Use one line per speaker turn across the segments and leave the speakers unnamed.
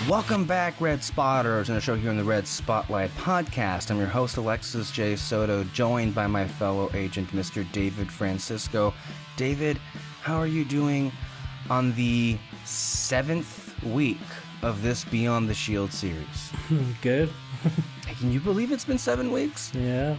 Welcome back, Red Spotters, and a show here on the Red Spotlight podcast. I'm your host, Alexis Soto, joined by my fellow agent, Mr. David Francisco. David, how are you doing on the 7th week of this Beyond the Shield series?
Good.
Can you believe it's been 7 weeks?
Yeah.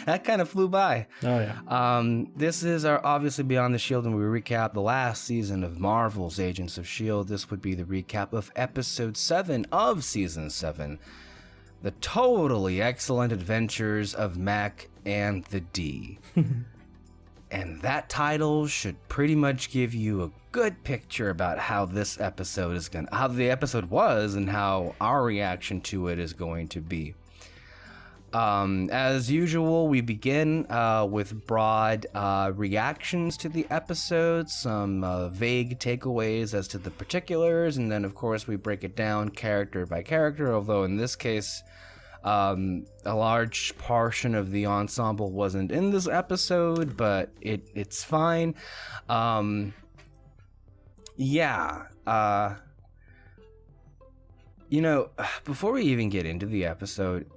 That kind of flew by.
Oh, yeah.
This is our obviously Beyond the Shield, and we recap the last season of Marvel's Agents of S.H.I.E.L.D. This would be the recap of episode 7 of season 7, the totally excellent adventures of Mack and the D. And that title should pretty much give you a good picture about how this episode is how the episode was and how our reaction to it is going to be. As usual, we begin with broad reactions to the episode, some vague takeaways as to the particulars, and then of course we break it down character by character, although in this case a large portion of the ensemble wasn't in this episode, but it's fine. Before we even get into the episode,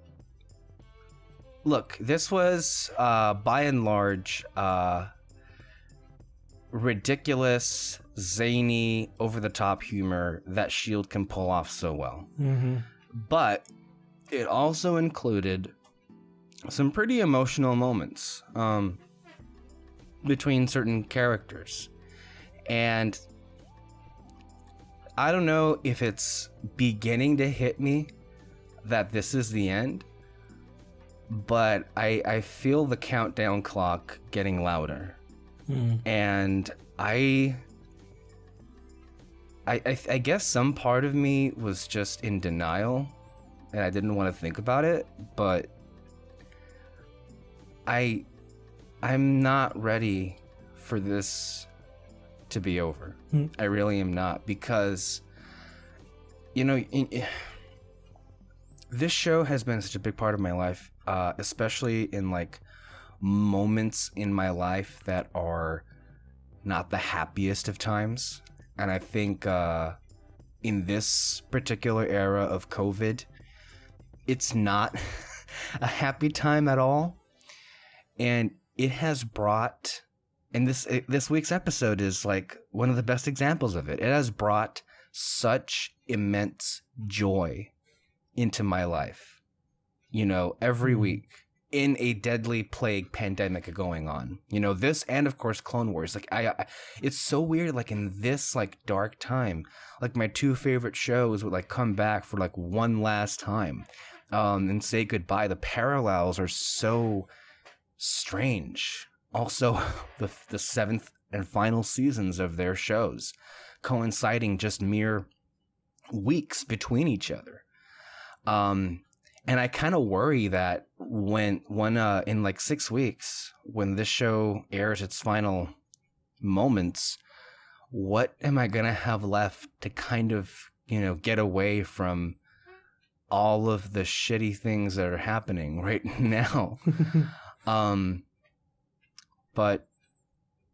look, this was, by and large, ridiculous, zany, over-the-top humor that S.H.I.E.L.D. can pull off so well.
Mm-hmm.
But it also included some pretty emotional moments between certain characters. And I don't know if it's beginning to hit me that this is the end, but I feel the countdown clock getting louder. And I guess some part of me was just in denial and I didn't want to think about it, but I'm not ready for this to be over. I really am not, because this show has been such a big part of my life, especially in like moments in my life that are not the happiest of times. And I think in this particular era of COVID, it's not a happy time at all. And it has brought, and this week's episode is like one of the best examples of it. It has brought such immense joy into my life, every week in a deadly plague pandemic going on, this, and of course Clone Wars. Like it's so weird, like in this like dark time, like my two favorite shows would like come back for like one last time and say goodbye. The parallels are so strange. Also, the 7th and final seasons of their shows coinciding just mere weeks between each other. And I kind of worry that when in like 6 weeks, when this show airs its final moments, what am I going to have left to kind of, get away from all of the shitty things that are happening right now? But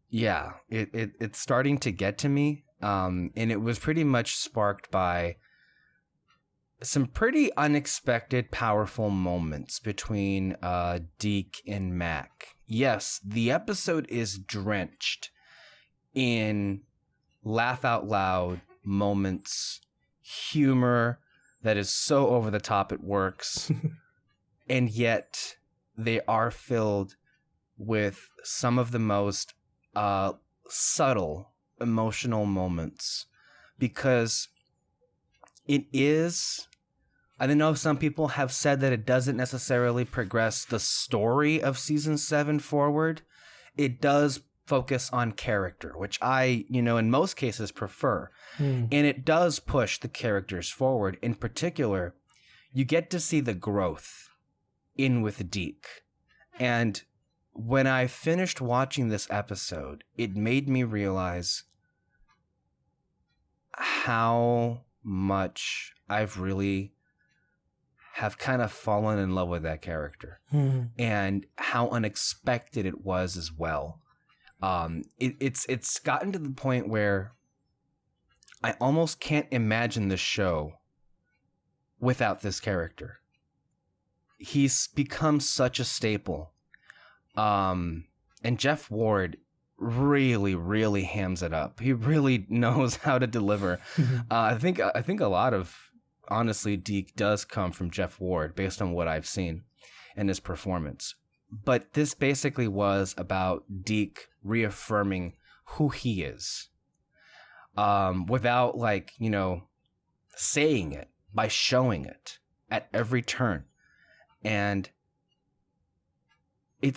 yeah, it's starting to get to me. And it was pretty much sparked by some pretty unexpected, powerful moments between Deke and Mack. Yes, the episode is drenched in laugh out loud moments, humor that is so over the top it works, and yet they are filled with some of the most subtle emotional moments, because it is, I don't know if some people have said that it doesn't necessarily progress the story of season 7 forward. It does focus on character, which I, in most cases prefer. And it does push the characters forward. In particular, you get to see the growth in with Deke. And when I finished watching this episode, it made me realize how much I've really have kind of fallen in love with that character, and how unexpected it was as well. It's gotten to the point where I almost can't imagine the show without this character. He's become such a staple. And Jeff Ward really, really hams it up. He really knows how to deliver. I think a lot of, honestly, Deke does come from Jeff Ward based on what I've seen in his performance. But this basically was about Deke reaffirming who he is, without saying it, by showing it at every turn. And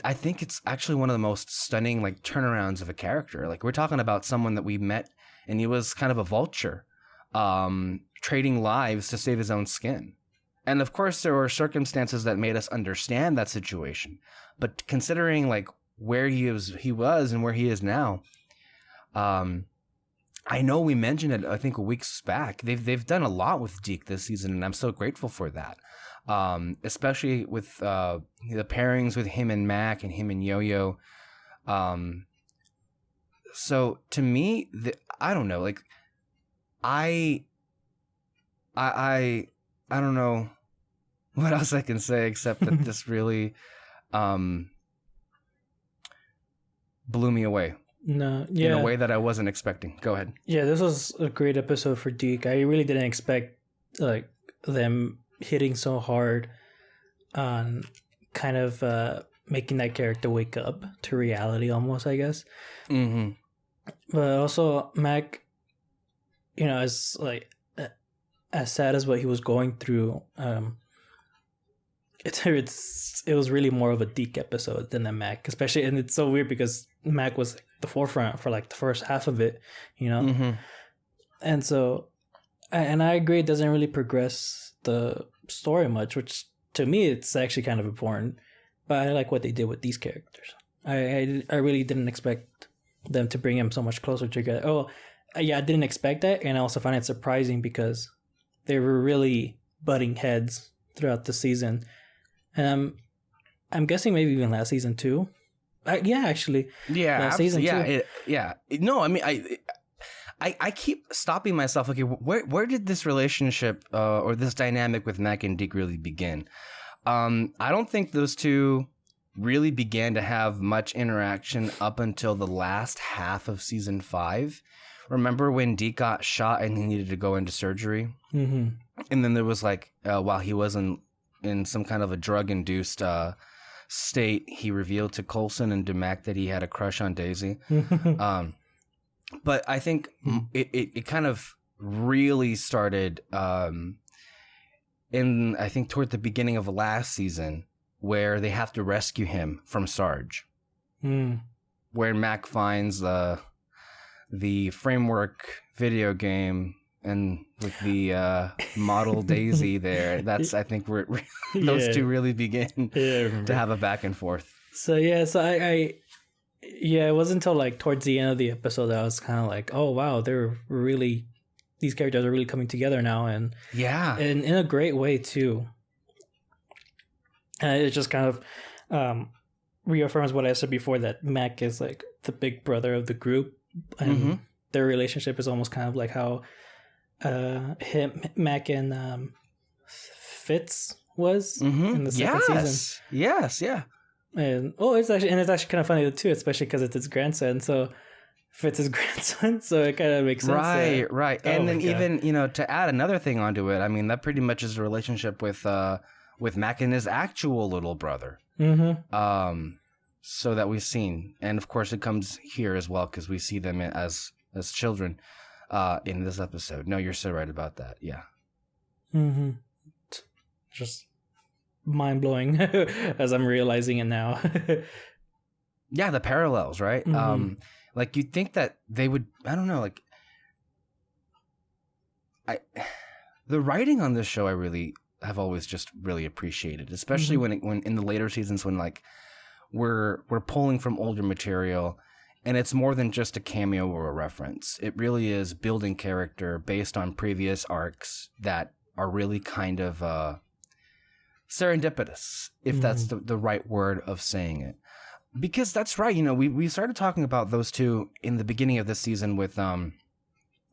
I think it's actually one of the most stunning turnarounds of a character. We're talking about someone that we met, and he was kind of a vulture, trading lives to save his own skin. And of course, there were circumstances that made us understand that situation. But considering where he was and where he is now, I know we mentioned it, I think, weeks back. They've done a lot with Deke this season, and I'm so grateful for that. Especially with the pairings with him and Mack and him and Yo-Yo. So to me, I don't know. I don't know what else I can say except that this really blew me away.
No, yeah.
In a way that I wasn't expecting. Go ahead.
Yeah, this was a great episode for Deke. I really didn't expect them hitting so hard on kind of making that character wake up to reality almost, I guess.
Mm-hmm.
But also Mack, as sad as what he was going through, it was really more of a Deke episode than a Mack, especially. And it's so weird because Mack was the forefront for the first half of it,
Mm-hmm.
And so and I agree it doesn't really progress the story much, which to me it's actually kind of important, but I like what they did with these characters. I really didn't expect them to bring him so much closer together. Oh yeah, I didn't expect that, and I also find it surprising because they were really butting heads throughout the season, and I'm guessing maybe even last season too. Actually, last season too.
No, I mean, I keep stopping myself. Okay, where did this relationship or this dynamic with Mack and Deke really begin? I don't think those two really began to have much interaction up until the last half of season 5. Remember when Deke got shot and he needed to go into surgery?
Mm-hmm.
And then there was while he was in some kind of a drug-induced state, he revealed to Coulson and to Mack that he had a crush on Daisy. But I think it kind of really started in, I think, toward the beginning of last season, where they have to rescue him from Sarge. Where Mack finds the framework video game and with the model Daisy there. That's, I think, where those two really begin to have a back and forth.
So I it wasn't until towards the end of the episode that I was kind of oh wow, these characters are really coming together now, and in a great way too. And it just kind of reaffirms what I said before, that Mack is the big brother of the group, and their relationship is almost kind of how Mack and Fitz was in the second season.
Yes, yeah.
And it's actually kind of funny too, especially because it's his grandson. So Fitz his grandson, so it kind of makes sense.
Right. And then even to add another thing onto it, I mean that pretty much is a relationship with Mack and his actual little brother. So that we've seen, and of course it comes here as well because we see them as children in this episode. No, you're so right about that. Yeah.
Just mind-blowing as I'm realizing it now.
Yeah, the parallels, right? You'd think that they would, I don't know, the writing on this show I really have always just really appreciated, especially when in the later seasons when we're pulling from older material and it's more than just a cameo or a reference. It really is building character based on previous arcs that are really kind of serendipitous, if that's the right word of saying it. Because that's right, we started talking about those two in the beginning of this season with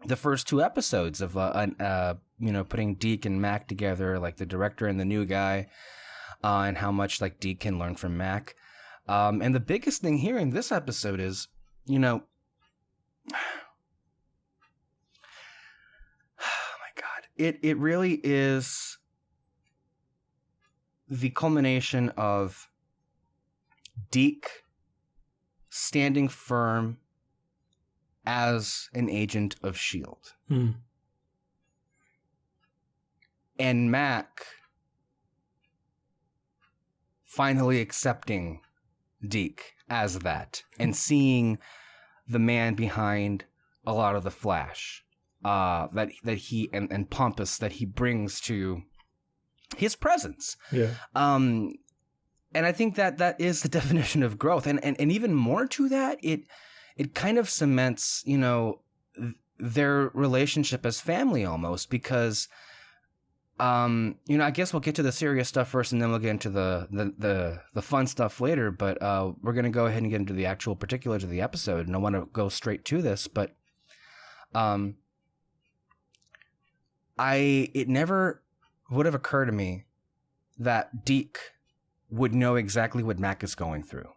the first two episodes of putting Deke and Mack together, like the director and the new guy, and how much like Deke can learn from Mack. And the biggest thing here in this episode is, oh my God, it really is the culmination of Deke standing firm as an agent of S.H.I.E.L.D. And Mack finally accepting Deke as that and seeing the man behind a lot of the flash that he and pompous that he brings to his presence.
Yeah.
And I think that is the definition of growth. And even more to that, it kind of cements, their relationship as family almost, because, I guess we'll get to the serious stuff first and then we'll get into the fun stuff later. But we're going to go ahead and get into the actual particulars of the episode. And I want to go straight to this, but it never would have occurred to me that Deke would know exactly what Mack is going through.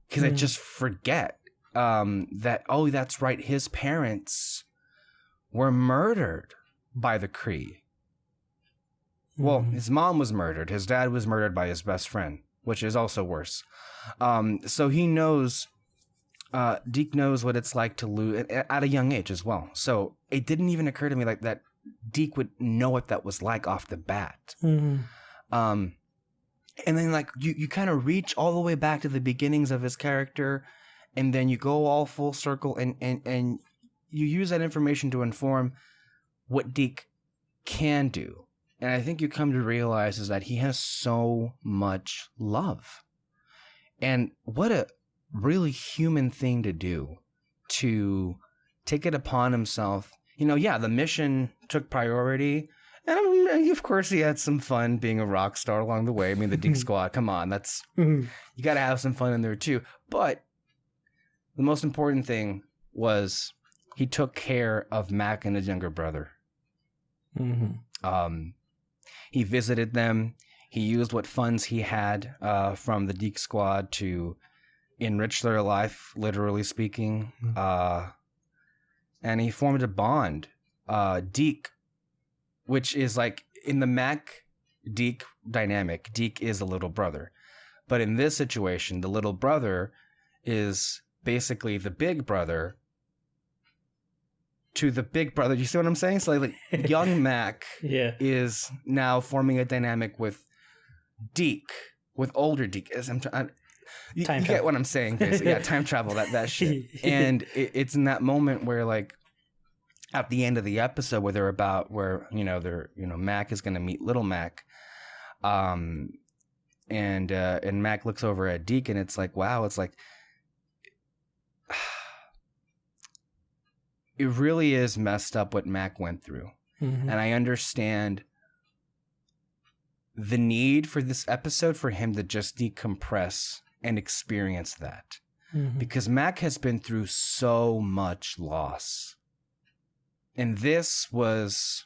Because I just forget that, oh, that's right, his parents were murdered by the Kree. Well, his mom was murdered. His dad was murdered by his best friend, which is also worse. So he knows, Deke knows what it's like to lose at a young age as well. So it didn't even occur to me like that Deke would know what that was like off the bat. And then like you kind of reach all the way back to the beginnings of his character, and then you go all full circle and you use that information to inform what Deke can do. And I think you come to realize is that he has so much love. And what a really human thing to do, to take it upon himself. The mission took priority. And of course, he had some fun being a rock star along the way. I mean, the Deke Squad, come on, you got to have some fun in there too. But the most important thing was he took care of Mack and his younger brother. He visited them. He used what funds he had from the Deke Squad to enrich their life, literally speaking. And he formed a bond. Deke, which is like in the Mack Deke dynamic, Deke is a little brother. But in this situation, the little brother is basically the big brother to the big brother. You see what I'm saying? So like young Mack is now forming a dynamic with Deke, with older Deke. You get what I'm saying, basically. Yeah, time travel, that shit. And it's in that moment where like at the end of the episode where Mack is going to meet little Mack, and Mack looks over at Deke and it's like, wow, it's like it really is messed up what Mack went through. And I understand the need for this episode for him to just decompress and experience that. Because Mack has been through so much loss. And this was...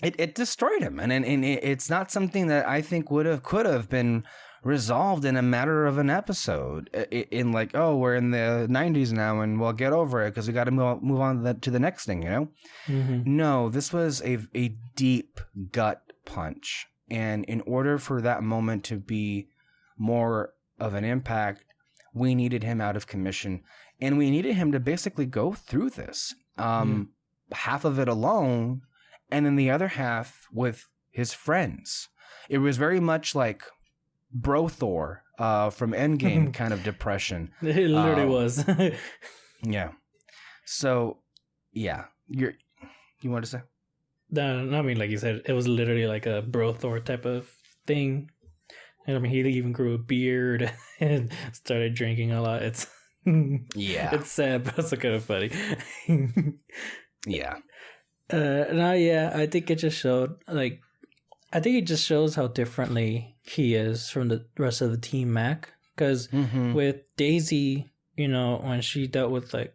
It destroyed him. And it's not something that I think could have been resolved in a matter of an episode. In like, oh, we're in the 90s now and we'll get over it because we got to move on to the next thing, No, this was a deep gut punch. And in order for that moment to be more of an impact, we needed him out of commission. And we needed him to basically go through this. Half of it alone, and then the other half with his friends. It was very much like Bro Thor from Endgame kind of depression.
It literally was.
Yeah. So, yeah. You want to say?
No, I mean, like you said, it was literally like a Bro Thor type of thing. And I mean, he even grew a beard and started drinking a lot. It's it's sad, but it's kind of funny.
Yeah.
I think it just showed, like, I think it just shows how differently he is from the rest of the team Mack. Because with Daisy, when she dealt with, like,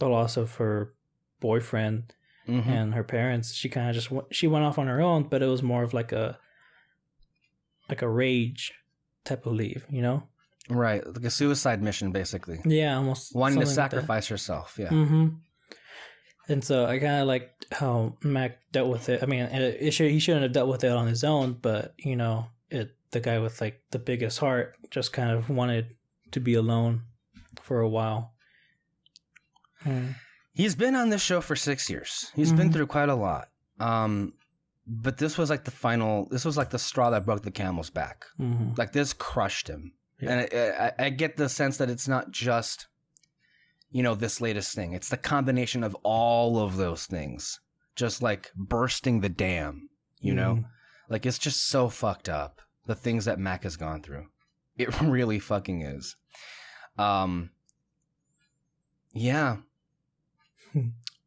the loss of her boyfriend
Mm-hmm.
and her parents, she kind of just she went off on her own, but it was more of like a rage type of leave, you know?
Right, like a suicide mission, basically.
Yeah, almost
Wanting to
something like that.
sacrifice herself, yeah.
Mm-hmm. And so I kind of liked how Mack dealt with it. I mean, he shouldn't have dealt with it on his own, but you know, the guy with like the biggest heart just kind of wanted to be alone for a while.
He's been on this show for 6 years. He's been through quite a lot. But this was like this was like the straw that broke the camel's back.
Mm-hmm.
Like this crushed him.
Yeah.
And I get the sense that it's not just, you know, this latest thing. It's the combination of all of those things just like bursting the dam, you know? Like it's just so fucked up, the things that Mack has gone through. It really fucking is. Yeah.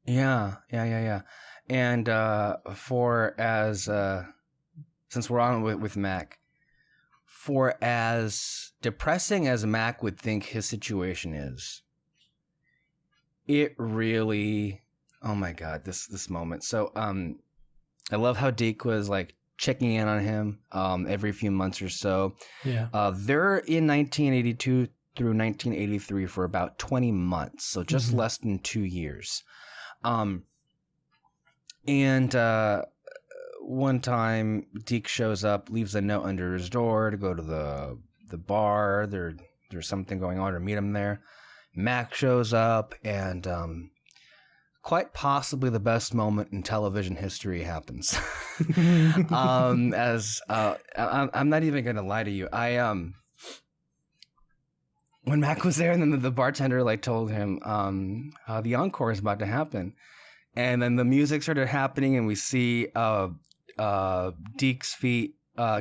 Yeah. And since we're on with Mack, for as depressing as Mack would think his situation is, it really, oh my God, this moment. So I love how Deke was like checking in on him every few months or so.
Yeah.
They're in 1982 through 1983 for about 20 months, so just less than 2 years. And one time Deke shows up, leaves a note under his door to go to the bar. There's something going on, or meet him there. Mack shows up, and quite possibly the best moment in television history happens. I'm not even gonna lie to you. When Mack was there, and then the bartender like told him the encore is about to happen, and then the music started happening, and we see Deke's feet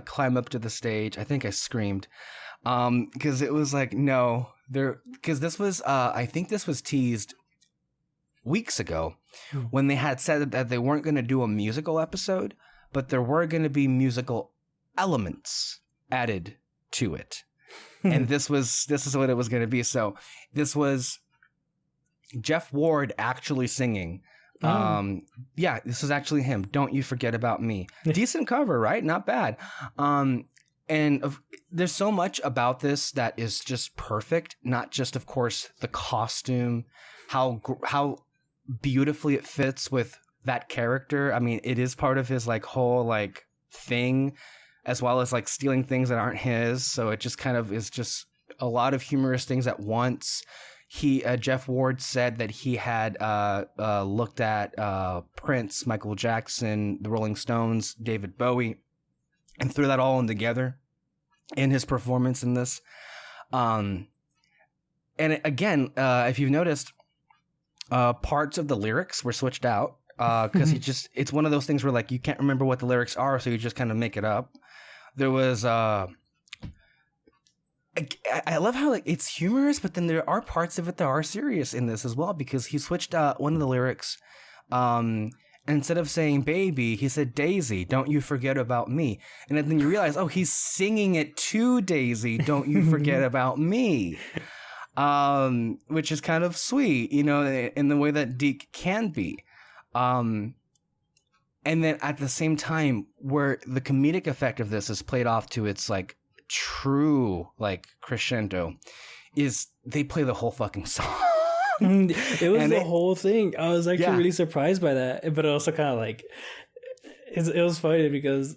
climb up to the stage. I think I screamed because it was like, no, because this was I think this was teased weeks ago when they had said that they weren't going to do a musical episode, but there were going to be musical elements added to it. And this is what it was going to be. So this was Jeff Ward actually singing. Yeah, this was actually him. Don't You Forget About Me. Decent cover, right? Not bad. There's so much about this that is just perfect. Not just, of course, the costume, how beautifully it fits with that character. I mean, it is part of his like whole like thing, as well as like stealing things that aren't his. So it just kind of is just a lot of humorous things at once. Jeff Ward said that he had looked at Prince, Michael Jackson, the Rolling Stones, David Bowie, and threw that all in together in his performance in this. And again, if you've noticed, parts of the lyrics were switched out because it's one of those things where like you can't remember what the lyrics are, so you just kind of make it up. There was I love how like it's humorous, but then there are parts of it that are serious in this as well, because he switched one of the lyrics. Instead of saying baby, he said Daisy, don't you forget about me. And then you realize, oh, he's singing it to Daisy, don't you forget about me. Which is kind of sweet, you know, in the way that Deke can be. And then at the same time, where the comedic effect of this is played off to its like true like crescendo, is they play the whole fucking song.
It was the whole thing. I was actually really surprised by that, but also kind of like it was funny because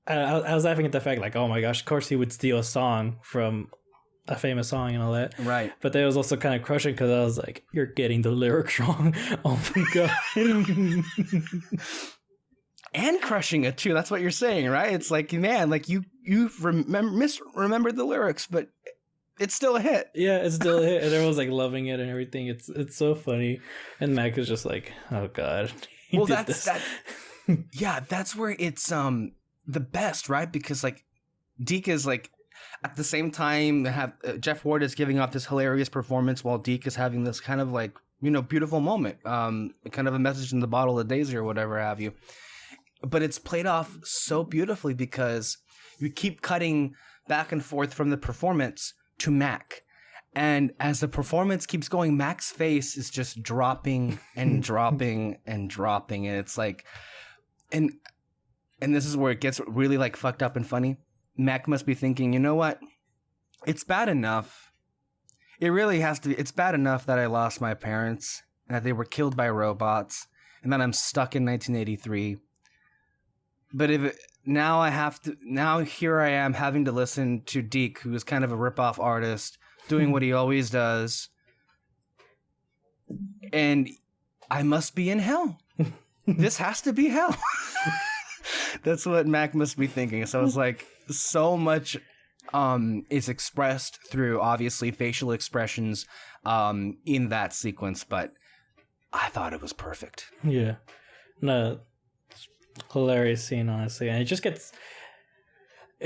I was laughing at the fact like, oh my gosh, of course he would steal a song from a famous song and all that,
right?
But that was also kind of crushing because I was like, you're getting the lyrics wrong. Oh my god.
And crushing it too. That's what you're saying, right? It's like, man, like you misremembered the lyrics, but it's still a hit.
Yeah, it's still a hit, and everyone's like loving it and everything. It's so funny, and Mack is just like, oh god.
Well, that's where it's the best, right? Because like Deke is like, at the same time, Jeff Ward is giving off this hilarious performance while Deke is having this kind of like, you know, beautiful moment, kind of a message in the bottle of Daisy or whatever have you. But it's played off so beautifully because you keep cutting back and forth from the performance to Mack. And as the performance keeps going, Mack's face is just dropping and dropping and dropping. And it's like, and this is where it gets really like fucked up and funny. Mack must be thinking, you know what? It's bad enough. It really has to be. It's bad enough that I lost my parents and that they were killed by robots and that I'm stuck in 1983. But now here I am having to listen to Deke, who is kind of a ripoff artist, doing what he always does. And I must be in hell. This has to be hell. That's what Mack must be thinking. So it's like so much is expressed through obviously facial expressions in that sequence, but I thought it was perfect.
Yeah. No, hilarious scene, honestly. And it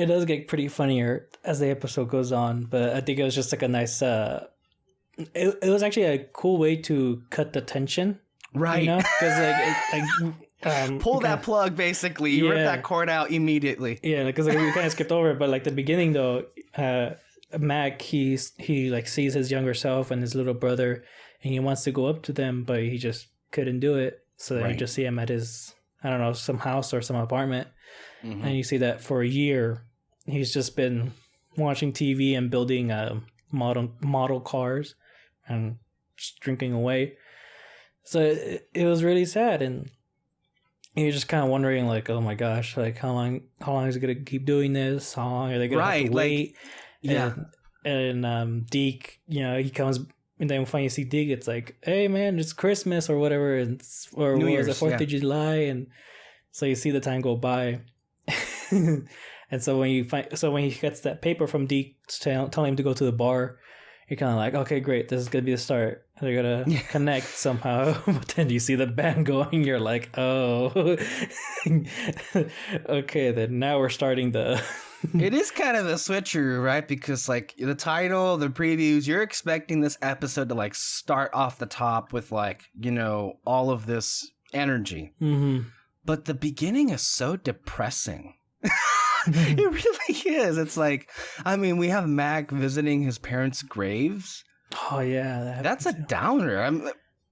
does get pretty funnier as the episode goes on, but I think it was just like a nice it was actually a cool way to cut the tension,
right?
You know, because
pull that plug, basically. You rip that cord out immediately.
Yeah, because we kind of skipped over it, but like the beginning though, Mack he like sees his younger self and his little brother, and he wants to go up to them, but he just couldn't do it. So then you just see him at his, I don't know, some house or some apartment, and you see that for a year he's just been watching TV and building model cars and just drinking away. So it was really sad, and you're just kind of wondering, like, oh my gosh, like how long is it gonna keep doing this? How long are they gonna have to wait? And Deke, you know, he comes, and then when you see Deke, it's like, hey man, it's Christmas or whatever, or New Year's, was it 4th of July? And so you see the time go by. And so when he gets that paper from Deke telling him to go to the bar, you're kind of like, okay, great, this is gonna be the start. They're gonna connect somehow. But then you see the band going, you're like, oh, okay, then now we're starting the.
It is kind of a switcheroo, right? Because like the title, the previews, you're expecting this episode to like start off the top with like, you know, all of this energy, but the beginning is so depressing. It really is. It's like, I mean, we have Mack visiting his parents' graves.
Oh yeah,
that's a downer. I'm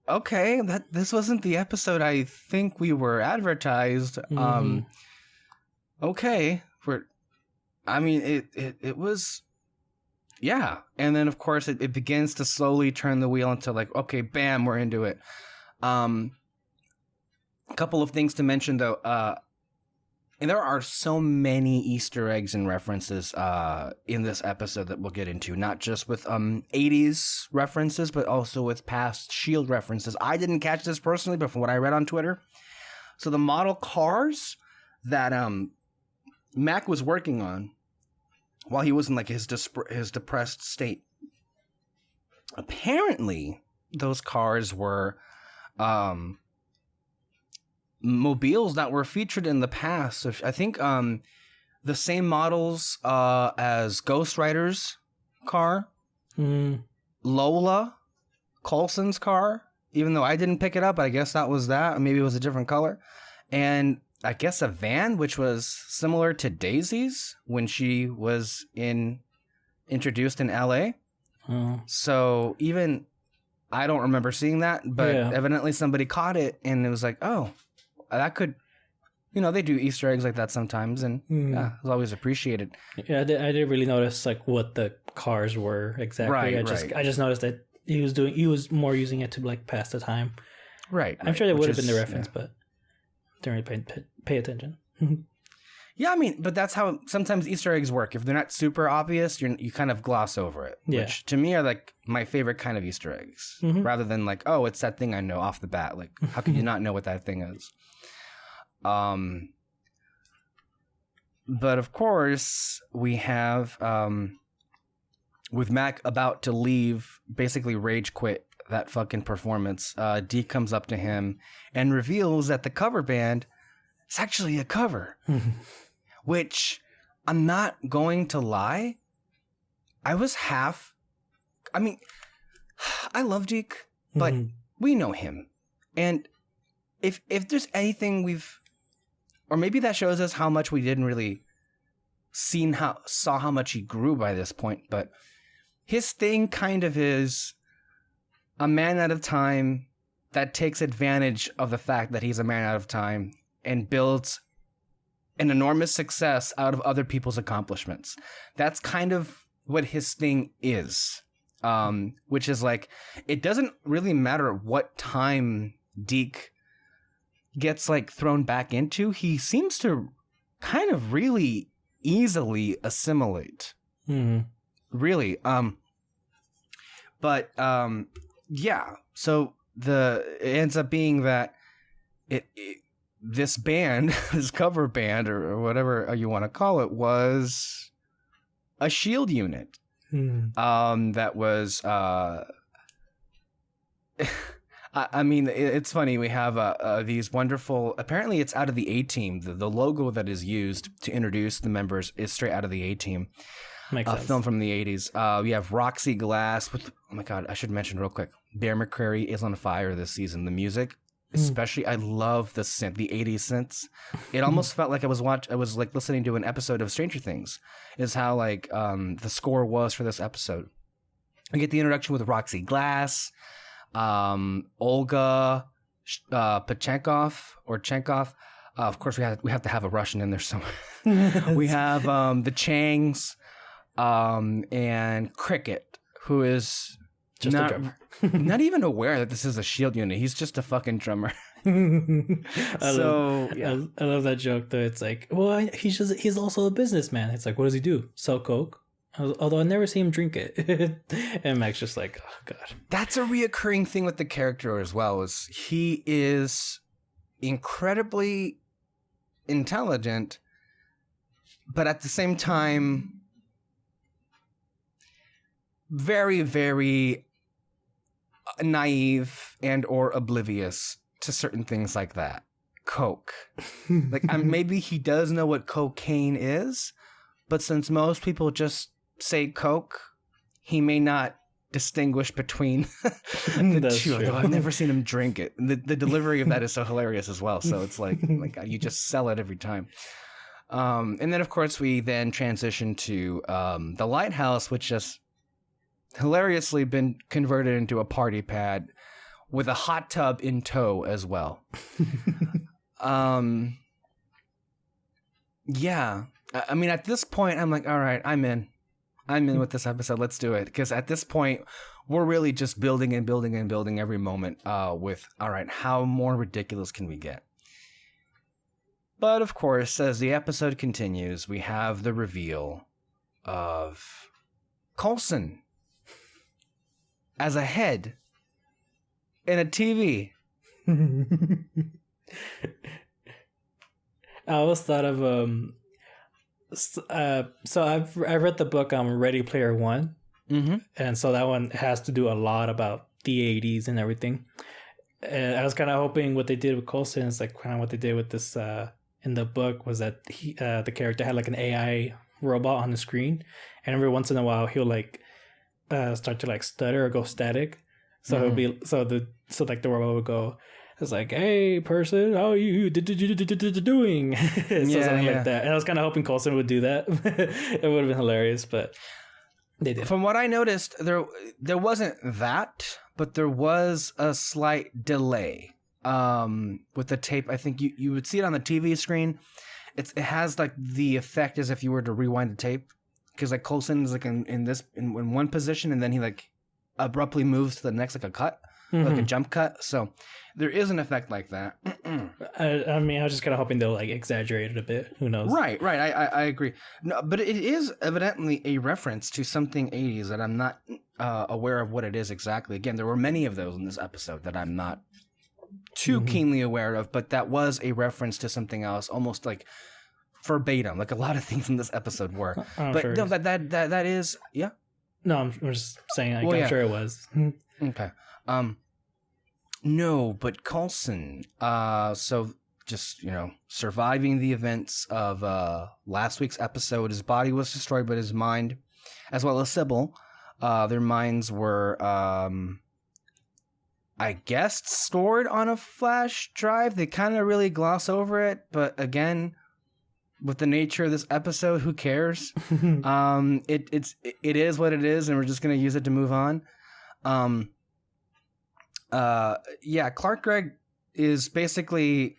okay. This wasn't the episode I think we were advertised. Okay, it was, yeah. And then of course it begins to slowly turn the wheel into like, okay, bam, we're into it. A couple of things to mention though. And there are so many Easter eggs and references in this episode that we'll get into, not just with 80s references, but also with past S.H.I.E.L.D. references. I didn't catch this personally, but from what I read on Twitter, so the model cars that Mack was working on while he was in like his depressed state, apparently those cars were mobiles that were featured in the past. So I think the same models as Ghost Rider's car, Lola Coulson's car, even though I didn't pick it up, I guess that was that. Maybe it was a different color. And I guess a van which was similar to Daisy's when she was introduced in LA. So even I don't remember seeing that, but evidently somebody caught it and it was like, oh, that could, you know, they do Easter eggs like that sometimes, and it's always appreciated. Yeah,
I didn't really notice like what the cars were exactly. I just noticed that he was more using it to like pass the time.
Right.
I'm sure that would have been the reference, but didn't really pay attention.
Yeah, I mean, but that's how sometimes Easter eggs work. If they're not super obvious, you kind of gloss over it.
Yeah.
Which to me are like my favorite kind of Easter eggs, rather than like, oh, it's that thing I know off the bat. Like, how could you not know what that thing is? But of course we have with Mack about to leave, basically rage quit that fucking performance. Deke comes up to him and reveals that the cover band is actually a cover, which I'm not going to lie. I mean, I love Deke, but we know him, and if there's anything or maybe that shows us how much we didn't really saw how much he grew by this point. But his thing kind of is a man out of time that takes advantage of the fact that he's a man out of time and builds an enormous success out of other people's accomplishments. That's kind of what his thing is. Which is like, it doesn't really matter what time Deke gets like thrown back into. He seems to kind of really easily assimilate. Really. But yeah. So it ends up being that this band, this cover band or whatever you want to call it, was a S.H.I.E.L.D. unit. That was I mean, it's funny. We have these wonderful, apparently it's out of the A-Team. The logo that is used to introduce the members is straight out of the A-Team.
Makes sense.
Film from the 80s. We have Roxy Glass with, oh my God, I should mention real quick, Bear McCreary is on fire this season. The music, especially, I love the synth, the 80s synths. It almost felt like I was like listening to an episode of Stranger Things, is how like the score was for this episode. We get the introduction with Roxy Glass, Olga Pachenkov or Chenkov. Of course, we have to have a Russian in there somewhere. We have the Changs and Cricket, who is
just a drummer.
Not even aware that this is a S.H.I.E.L.D. unit. He's just a fucking drummer.
I love that joke though. It's like, well, he's also a businessman. It's like, what does he do? Sell coke? Although I never see him drink it. And Mack's just like, oh God.
That's a reoccurring thing with the character as well, is he is incredibly intelligent, but at the same time very, very naive and or oblivious to certain things like that. Coke. Like, maybe he does know what cocaine is, but since most people just say Coke, he may not distinguish between the two. Although I've never seen him drink it. The delivery of that is so hilarious as well. So it's like, oh my God, you just sell it every time. And then, of course, we then transition to the lighthouse, which just hilariously been converted into a party pad with a hot tub in tow as well. Yeah. I mean, at this point, I'm like, all right, I'm in with this episode. Let's do it. Because at this point, we're really just building and building and building every moment with, all right, how more ridiculous can we get? But of course, as the episode continues, we have the reveal of Coulson as a head in a TV.
I always thought of so I've read the book Ready Player One, and so that one has to do a lot about the 80s and everything. And I was kind of hoping what they did with Coulson is like kind of what they did with this in the book, was that he the character had like an AI robot on the screen, and every once in a while he'll like start to like stutter or go static. So it'll be so like the robot would go, it's like, hey person, how are you doing? Something like that. And I was kind of hoping Coulson would do that. It would have been hilarious, but they did.
From what I noticed, there wasn't that, but there was a slight delay with the tape. I think you would see it on the TV screen. It has like the effect as if you were to rewind the tape, because like Coulson is like in one position, and then he like abruptly moves to the next, like a cut, like a jump cut. So there is an effect like that.
I mean, I was just kind of hoping they'll like exaggerate it a bit. Who knows?
Right. I agree. No, but it is evidently a reference to something 80s that I'm not aware of what it is exactly. Again, there were many of those in this episode that I'm not too keenly aware of, but that was a reference to something else, almost like verbatim, like a lot of things in this episode were. But sure no, that is, yeah.
No, I'm just saying, like, I'm sure it was.
Okay. No, but Coulson, so just, surviving the events of last week's episode, his body was destroyed, but his mind, as well as Sybil, their minds were, I guess, stored on a flash drive. They kind of really gloss over it, but again, with the nature of this episode, who cares? It is what it is, and we're just gonna use it to move on. Yeah, Clark Gregg is basically.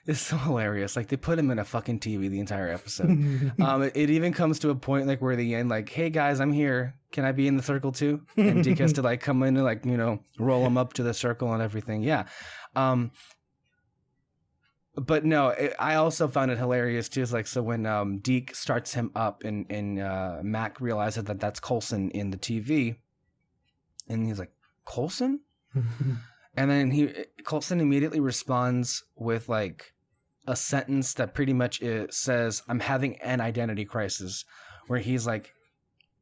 It's so hilarious. Like, they put him in a fucking TV the entire episode. It even comes to a point, like, where the end, like, hey guys, I'm here. Can I be in the circle too? And Deke has to, like, come in and, like, you know, roll him up to the circle and everything. Yeah. But no, I also found it hilarious too. It's like, so when Deke starts him up and Mack realizes that that's Coulson in the TV, and he's like, Coulson? And then Coulson immediately responds with like a sentence that pretty much says, I'm having an identity crisis, where he's like,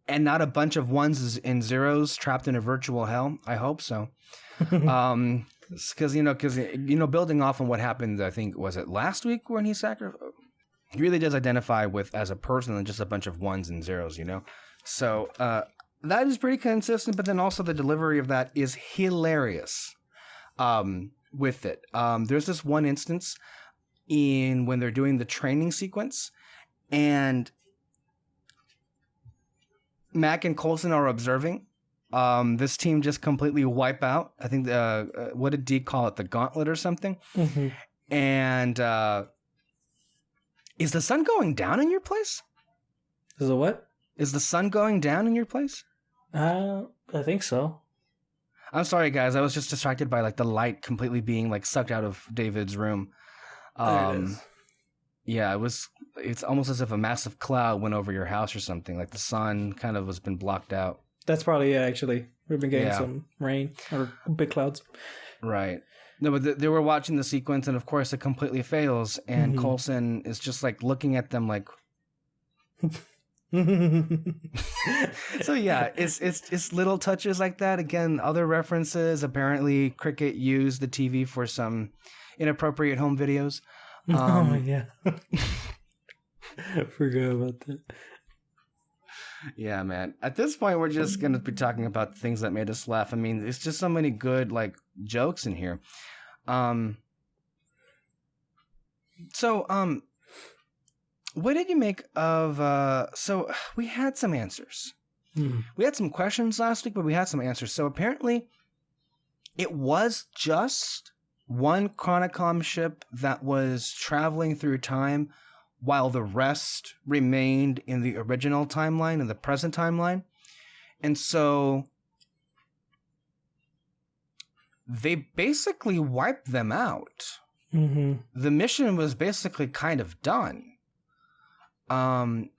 and not a bunch of ones and zeros trapped in a virtual hell. I hope so. Because building off on what happened, I think, was it last week when he sacrificed? He really does identify with as a person than just a bunch of ones and zeros, you know? So that is pretty consistent, but then also the delivery of that is hilarious with it. There's this one instance when they're doing the training sequence, and Mack and Coulson are observing. This team just completely wipe out. I think what did Deke call it? The gauntlet or something? Mm-hmm. And is the sun going down in your place?
Is it what?
Is the sun going down in your place?
I think so.
I'm sorry, guys. I was just distracted by like the light completely being like sucked out of David's room.
There it is.
Yeah, it's almost as if a massive cloud went over your house or something. Like the sun kind of has been blocked out.
That's probably it, actually. We've been getting some rain or big clouds.
Right. No, but they were watching the sequence, and of course it completely fails, and Coulson is just like looking at them like... So yeah, it's little touches like that. Again, other references. Apparently, Cricket used the TV for some inappropriate home videos.
Oh yeah, I forgot about that.
Yeah, man. At this point, we're just gonna be talking about things that made us laugh. I mean, it's just so many good like jokes in here. What did you make of... So we had some answers. We had some questions last week, but we had some answers. So apparently it was just one Chronicom ship that was traveling through time while the rest remained in the original timeline, in the present timeline. And so they basically wiped them out. Mm-hmm. The mission was basically kind of done. And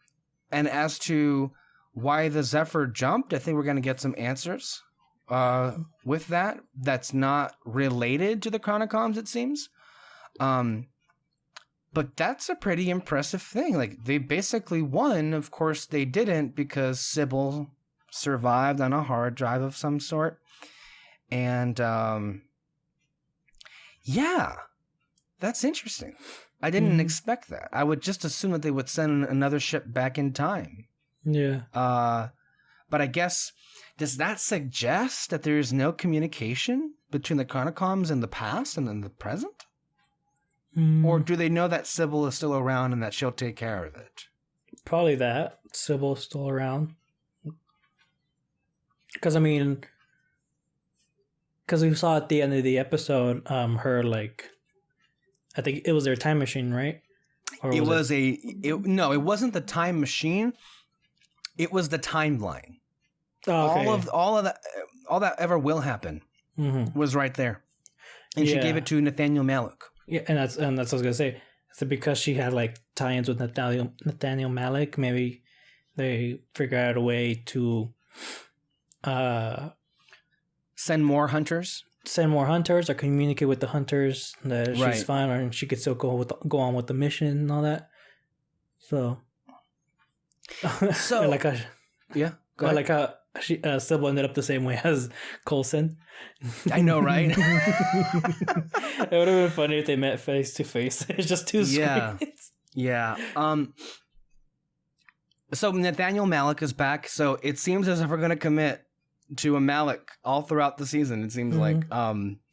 as to why the Zephyr jumped, I think we're going to get some answers with that. That's not related to the Chronicoms, it seems. But that's a pretty impressive thing. Like, they basically won. Of course, they didn't, because Sybil survived on a hard drive of some sort. And, yeah, that's interesting. I didn't expect that. I would just assume that they would send another ship back in time.
Yeah.
But I guess, does that suggest that there is no communication between the Chronicoms in the past and in the present? Or do they know that Sybil is still around and that she'll take care of it?
Probably that. Sybil's still around. Because, I mean... Because we saw at the end of the episode, her, like... I think it was their time machine, right? Or
it wasn't the time machine. It was the timeline.
Oh, okay.
All that ever will happen was right there, and she gave it to Nathaniel Malik.
Yeah, and that's what I was gonna say. So because she had like tie-ins with Nathaniel Malik, maybe they figured out a way to
send more hunters.
Or communicate with the hunters that she's fine, or she could still go on with the mission and all that. So like how Sybil ended up the same way as Coulson.
I know, right?
It would have been funny if they met face to face. It's just two screens.
Yeah. So Nathaniel Malik is back. So it seems as if we're going to commit to a Malik all throughout the season. It seems like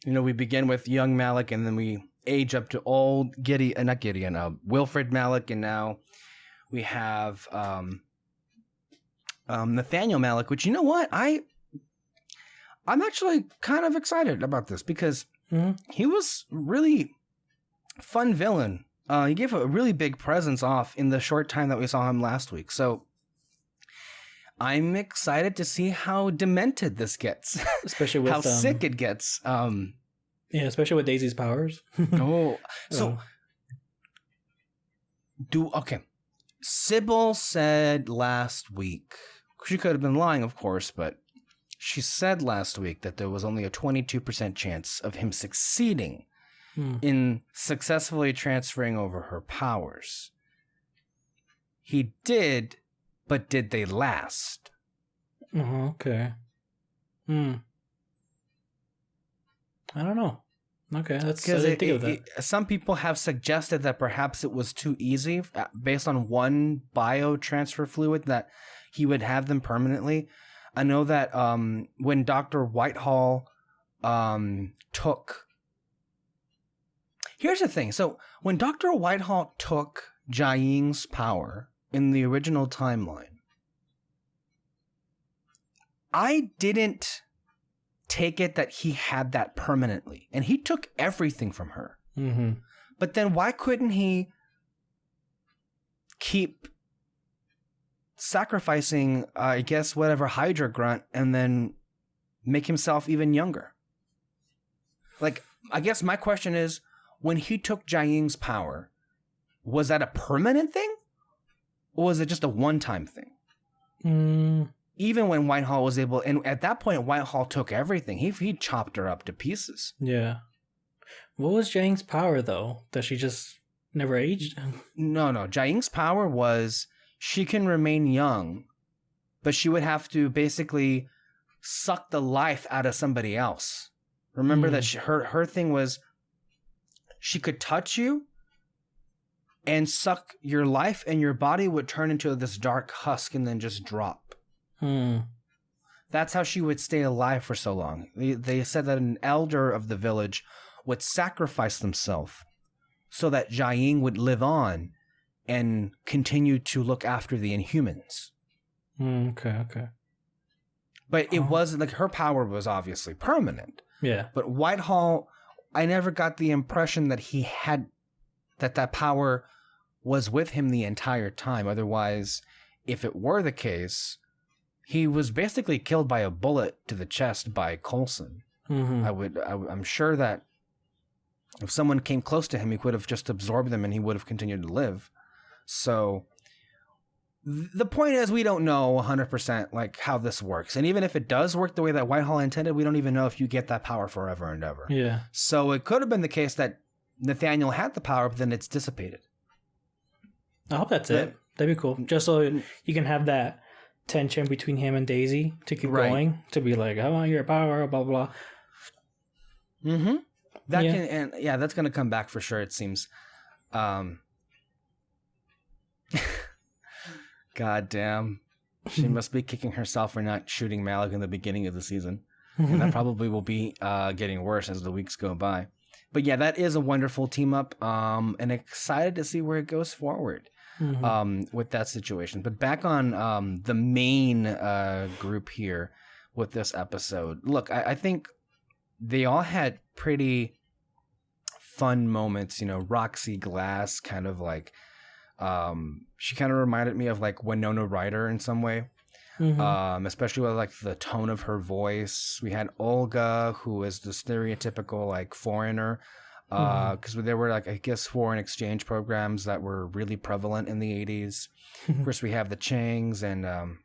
we begin with young Malik, and then we age up to old Wilfred Malik, and now we have Nathaniel Malik. Which, you know what, I'm actually kind of excited about this because he was really fun villain. He gave a really big presence off in the short time that we saw him last week. So I'm excited to see how demented this gets, especially with how sick it gets.
Yeah, especially with Daisy's powers.
Okay. Sybil said last week, she could have been lying, of course, but she said last week that there was only a 22% chance of him succeeding in successfully transferring over her powers. He did, but did they last?
Okay. I don't know. Okay, that's because I didn't think of that.
Some people have suggested that perhaps it was too easy based on one biotransfer fluid that he would have them permanently. I know that when Dr. Whitehall took... Here's the thing. So when Dr. Whitehall took Jiaying's power in the original timeline, I didn't take it that he had that permanently, and he took everything from her. But then why couldn't he keep sacrificing, I guess, whatever Hydra grunt, and then make himself even younger? Like, I guess my question is, when he took Jiaying's power, was that a permanent thing? Or was it just a one-time thing? Even when Whitehall was able... And at that point, Whitehall took everything. He chopped her up to pieces.
Yeah. What was Jiaying's power, though? That she just never aged?
No. Jiaying's power was she can remain young, but she would have to basically suck the life out of somebody else. Remember that her thing was... She could touch you and suck your life, and your body would turn into this dark husk and then just drop. That's how she would stay alive for so long. They said that an elder of the village would sacrifice themselves so that Jiaying would live on and continue to look after the Inhumans.
Okay.
But it wasn't like her power was obviously permanent.
Yeah.
But Whitehall... I never got the impression that he had that power was with him the entire time. Otherwise, if it were the case, he was basically killed by a bullet to the chest by Coulson. I'm sure that if someone came close to him, he could have just absorbed them and he would have continued to live. So the point is, we don't know 100% like how this works. And even if it does work the way that Whitehall intended, we don't even know if you get that power forever and ever.
Yeah.
So it could have been the case that Nathaniel had the power, but then it's dissipated.
I hope that's it. That'd be cool. Just so you can have that tension between him and Daisy to keep going. To be like, I want your power, blah, blah. That's going to come back for sure, it seems. God damn. She must be kicking herself for not shooting Malik in the beginning of the season. And that probably will be getting worse as the weeks go by. But yeah, that is a wonderful team up. And excited to see where it goes forward with that situation. But back on the main group here with this episode. Look, I think they all had pretty fun moments. You know, Roxy Glass kind of like... she kind of reminded me of like Winona Ryder in some way, especially with like the tone of her voice. We had Olga, who is the stereotypical like foreigner, because there were like, I guess, foreign exchange programs that were really prevalent in the 80s. Of course, we have the Changs, and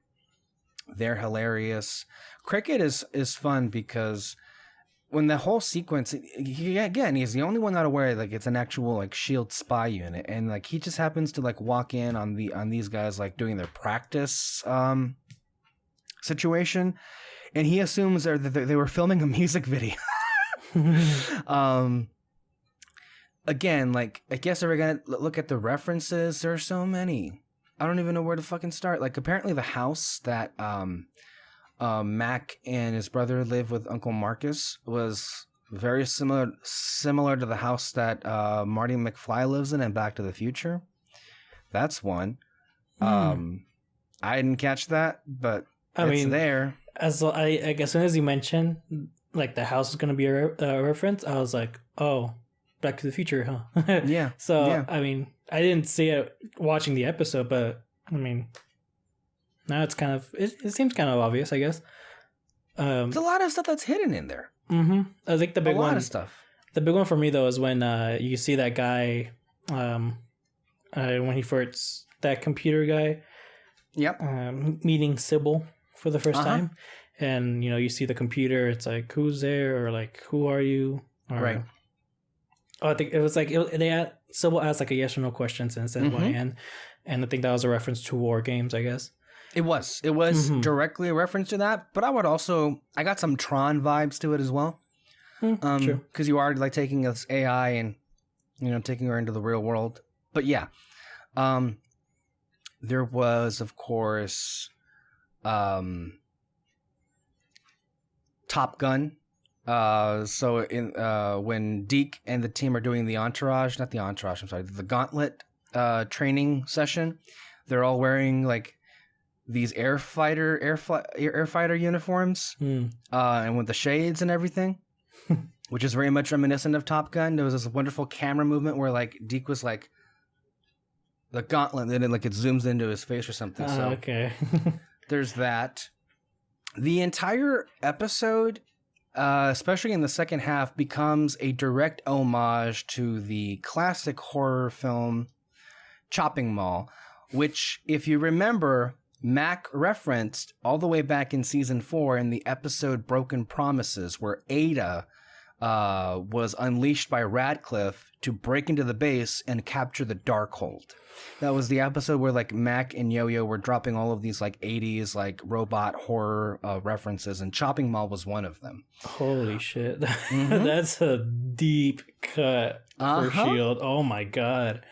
they're hilarious. Cricket is fun because when the whole sequence, he's the only one not aware like it's an actual like S.H.I.E.L.D. spy unit, and like he just happens to like walk in on these guys like doing their practice situation, and he assumes that they were filming a music video. Again, like, I guess if we're gonna look at the references, there are so many. I don't even know where to fucking start. Like, apparently the house that Mack and his brother live with Uncle Marcus was
very similar to the house that Marty McFly lives in Back to the Future. That's one. I didn't catch that, but it's there.
I guess as soon as you mentioned like the house is going to be a reference, I was like, oh, Back to the Future, huh?
Yeah.
So
yeah.
I mean, I didn't see it watching the episode, but I mean, now it's kind of it seems kind of obvious, I guess.
There's a lot of stuff that's hidden in there.
I think the big one.
A lot of stuff.
The big one for me though is when you see that guy, when he first that computer guy.
Yep.
Meeting Sybil for the first time, and you see the computer. It's like, who's there, or like, who are you? Or,
right.
Oh, I think it was like Sybil asked like a yes or no questions and said YN, and I think that was a reference to War Games, I guess.
It was directly a reference to that, but I got some Tron vibes to it as well.
True.
Because you are like taking this AI and taking her into the real world. But yeah, there was of course Top Gun. So in when Deke and the team are doing the Gauntlet training session, they're all wearing like these airfighter uniforms, and with the shades and everything, which is very much reminiscent of Top Gun. There was this wonderful camera movement where like Deke was like the gauntlet, and then like it zooms into his face or something. So
okay.
There's that. The entire episode, especially in the second half, becomes a direct homage to the classic horror film Chopping Mall, which, if you remember, Mack referenced all the way back in season 4 in the episode Broken Promises, where Ada was unleashed by Radcliffe to break into the base and capture the Darkhold. That was the episode where like Mack and Yo-Yo were dropping all of these like 80s like robot horror references, and Chopping Mall was one of them.
Holy shit. That's a deep cut for S.H.I.E.L.D. Oh my god.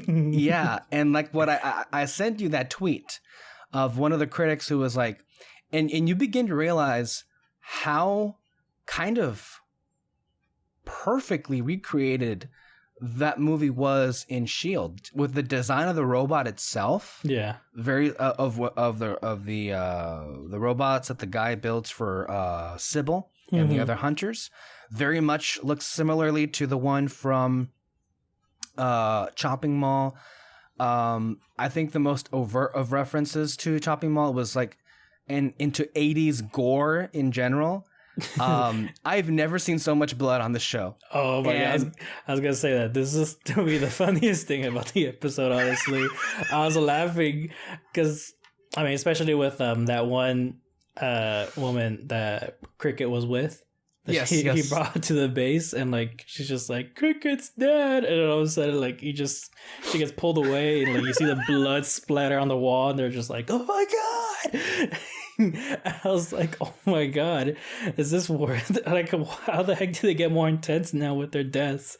Yeah, and like what I sent you that tweet of one of the critics who was like, and you begin to realize how kind of perfectly recreated that movie was in S.H.I.E.L.D. with the design of the robot itself.
Yeah,
very of the robots that the guy builds for Sybil and the other hunters. Very much looks similarly to the one from Chopping Mall. I think the most overt of references to Chopping Mall was like into 80s gore in general. I've never seen so much blood on the show.
Oh my god, I was gonna say that this is to me the funniest thing about the episode. Honestly, I was laughing because I mean, especially with that one woman that Cricket was with. He brought to the base, and like she's just like, Cricket's dead, and then all of a sudden like she gets pulled away, and like you see the blood splatter on the wall, and they're just like, oh my god. I was like, oh my god, is this worth like how the heck do they get more intense now with their deaths?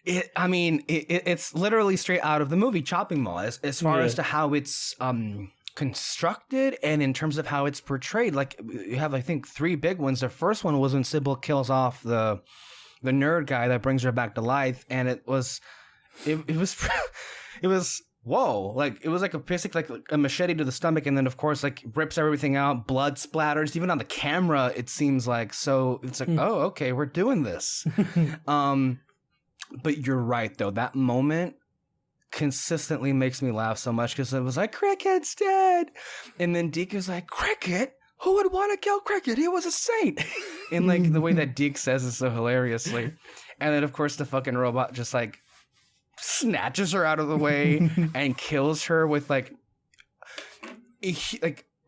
It's literally straight out of the movie Chopping Mall as far as to how it's constructed and in terms of how it's portrayed. Like you have I think 3 big ones. The first one was when Sybil kills off the nerd guy that brings her back to life, and it was whoa, like it was like basically like a machete to the stomach, and then of course like rips everything out, blood splatters even on the camera. It seems like, so it's like oh okay, we're doing this. But you're right though, that moment consistently makes me laugh so much because it was like, Cricket's dead, and then Deke is like, Cricket? Who would want to kill Cricket? He was a saint. And like the way that Deke says it so hilariously, and then of course the fucking robot just like snatches her out of the way and kills her with like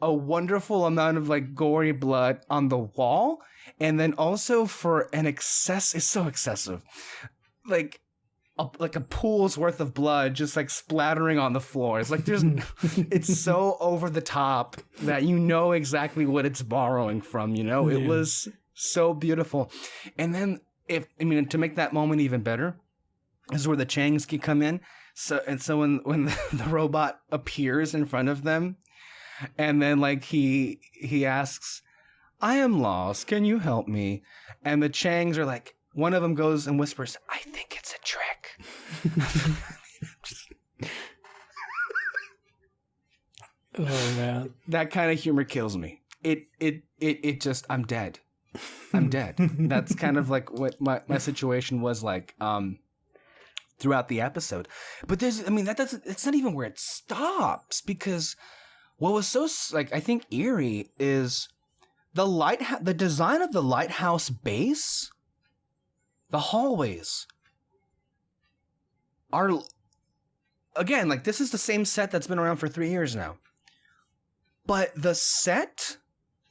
a wonderful amount of like gory blood on the wall, and then also for an excess, it's so excessive, like a pool's worth of blood just like splattering on the floor. It's like it's so over the top that you know exactly what it's borrowing from. It was so beautiful. And then to make that moment even better, this is where the Changs can come in. So when the robot appears in front of them, and then like he asks, I am lost. Can you help me? And the Changs are like, one of them goes and whispers, I think it's a trick.
Oh man,
that kind of humor kills me. It just, I'm dead. I'm dead. That's kind of like what my situation was like throughout the episode. But it's not even where it stops, because what was so like I think eerie is the design of the lighthouse base, the hallways are, again, like this is the same set that's been around for 3 years now. But the set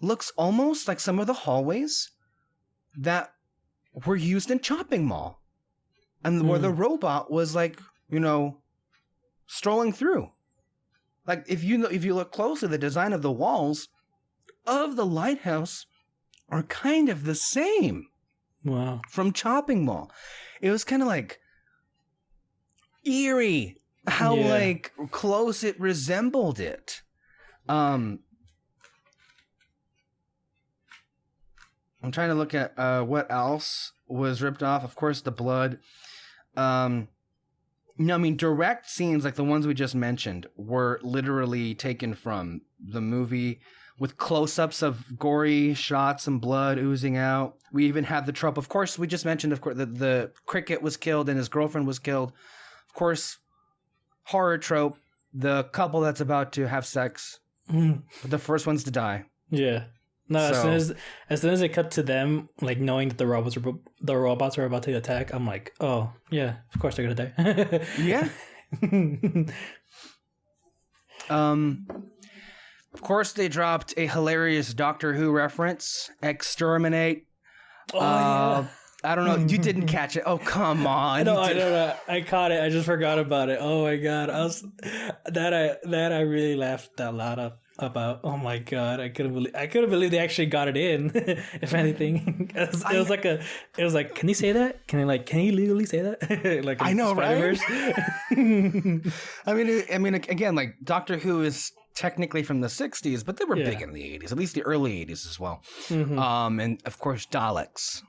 looks almost like some of the hallways that were used in Chopping Mall, and where the robot was like, strolling through. Like if you look closely, the design of the walls of the lighthouse are kind of the same.
Wow.
From Chopping Mall. It was kind of like eerie how like close it resembled it. I'm trying to look at what else was ripped off. Of course, the blood. Direct scenes like the ones we just mentioned were literally taken from the movie, with close-ups of gory shots and blood oozing out. We even have the trope. Of course, we just mentioned, of course, the cricket was killed and his girlfriend was killed. Of course, horror trope. The couple that's about to have sex. The first ones to die.
Yeah. No, as soon as it cut to them, like knowing that the robots are about to attack, I'm like, oh yeah, of course they're gonna die.
Yeah. Of course, they dropped a hilarious Doctor Who reference, exterminate.
Oh yeah.
I don't know. You didn't catch it. Oh, come on.
No, I don't know. I caught it. I just forgot about it. Oh my god. I really laughed out loud about. Oh my god. I couldn't believe they actually got it in. If anything, it was like, can he say that? Can he legally say that? Like,
I know, right? I mean, again, like Doctor Who is technically from the 60s, but they were big in the 80s, at least the early 80s as well. Mm-hmm. And of course, Daleks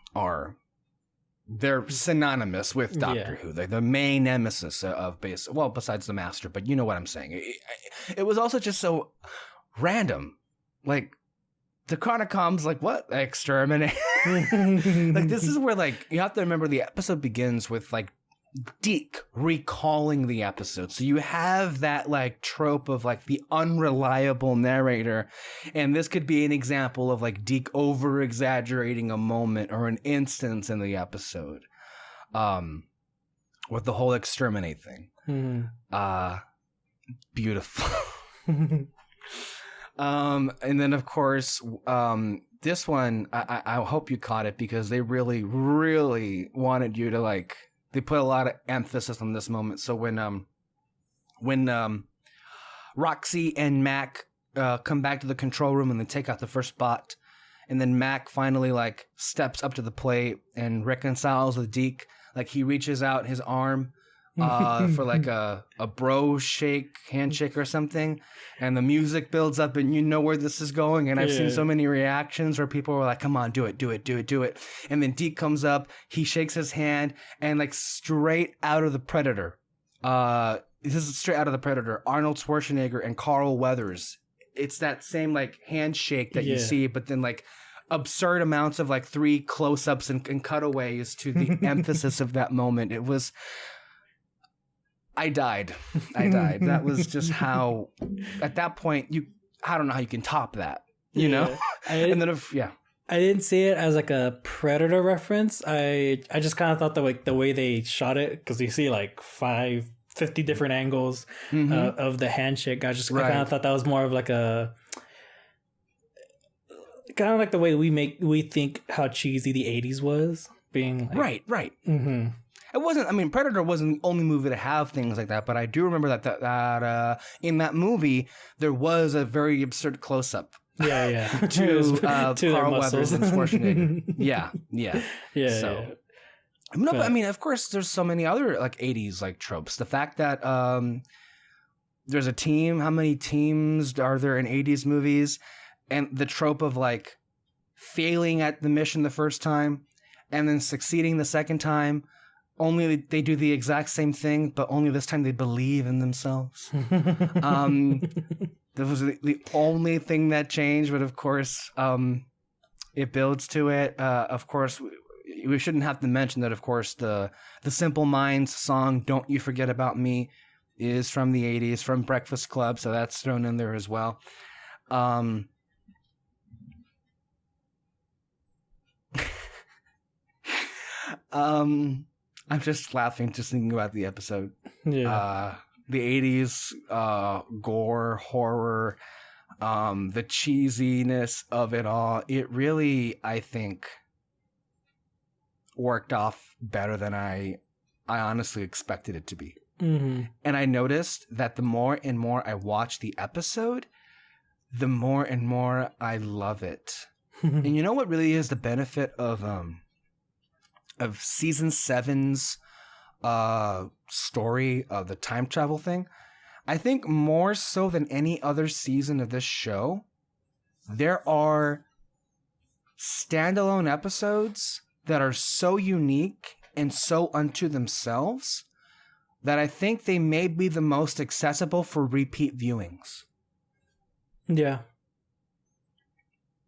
they're synonymous with Doctor Who. They're the main nemesis of besides the Master, but you know what I'm saying. It was also just so random. Like, the Chronicom's like, what? Exterminate? Like, this is where, like, you have to remember the episode begins with, like, Deke recalling the episode. So you have that like trope of like the unreliable narrator, and this could be an example of like Deke over exaggerating a moment or an instance in the episode, with the whole exterminate thing. Beautiful. And then of course this one I hope you caught it, because they really wanted you to like. They put a lot of emphasis on this moment. So when Roxy and Mack come back to the control room and they take out the first bot, and then Mack finally like steps up to the plate and reconciles with Deke, like he reaches out his arm for like a bro handshake or something, and the music builds up and you know where this is going. And I've seen so many reactions where people were like, come on, do it. And then Deke comes up, he shakes his hand, and like straight out of the Predator, Arnold Schwarzenegger and Carl Weathers, it's that same like handshake that you see, but then like absurd amounts of like 3 close-ups and cutaways to the emphasis of that moment. It was... I died. That was just how, at that point, I don't know how you can top that, you know? I
didn't see it as like a Predator reference. I just kind of thought that like the way they shot it, because you see like 50 different angles of the handshake. I kind of thought that was more of like a, kind of like the way we think how cheesy the 80s was, being like,
right. Mm-hmm. It wasn't. I mean, Predator wasn't the only movie to have things like that, but I do remember that in that movie there was a very absurd close-up.
Yeah.
to Carl Weathers and Schwarzenegger. Yeah. So, no, but I mean, of course, there's so many other like 80s like tropes. The fact that there's a team. How many teams are there in 80s movies? And the trope of like failing at the mission the first time and then succeeding the second time. Only they do the exact same thing, but only this time they believe in themselves. That was the only thing that changed, but of course, it builds to it. Of course, we shouldn't have to mention that, of course, the Simple Minds song, Don't You Forget About Me, is from the 80s, from Breakfast Club, so that's thrown in there as well. I'm just laughing just thinking about the episode.
Yeah.
The 80s gore, horror, the cheesiness of it all. It really, I think, worked off better than I honestly expected it to be.
Mm-hmm.
And I noticed that the more and more I watch the episode, the more and more I love it. And you know what really is the benefit of season 7's story of the time travel thing? I think more so than any other season of this show, there are standalone episodes that are so unique and so unto themselves that I think they may be the most accessible for repeat viewings.
Yeah.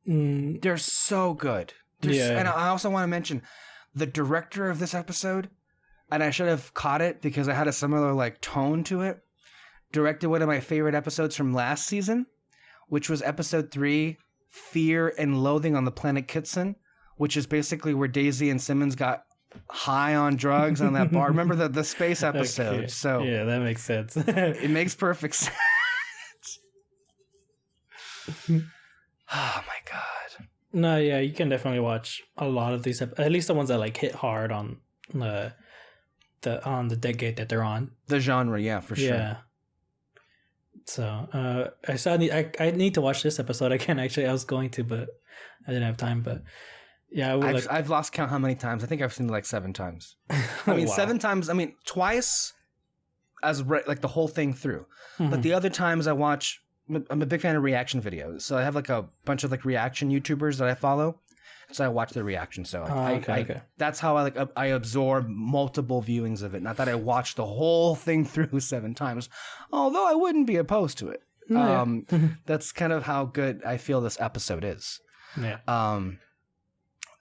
They're so good.
Yeah.
And I also want to mention the director of this episode, and I should have caught it because I had a similar like tone to it, directed one of my favorite episodes from last season, which was episode 3, Fear and Loathing on the Planet Kitson, which is basically where Daisy and Simmons got high on drugs on that bar. Remember the space episode?
Okay.
So
yeah, that makes sense.
it makes perfect sense. Oh my god.
No, yeah, you can definitely watch a lot of these, at least the ones that like hit hard on the decade that they're on.
The genre, yeah, for sure.
Yeah. So I need to watch this episode again. Actually, I was going to, but I didn't have time. But yeah,
I've lost count how many times. I think I've seen it like 7 times. I mean,
Wow.
7 times. I mean, twice as like the whole thing through. But the other times I watch, I'm a big fan of reaction videos. So I have like a bunch of like reaction YouTubers that I follow. So I watch their reactions. So
okay.
That's how I absorb multiple viewings of it. Not that I watch the whole thing through 7 times, although I wouldn't be opposed to it.
Yeah.
That's kind of how good I feel this episode is.
Yeah.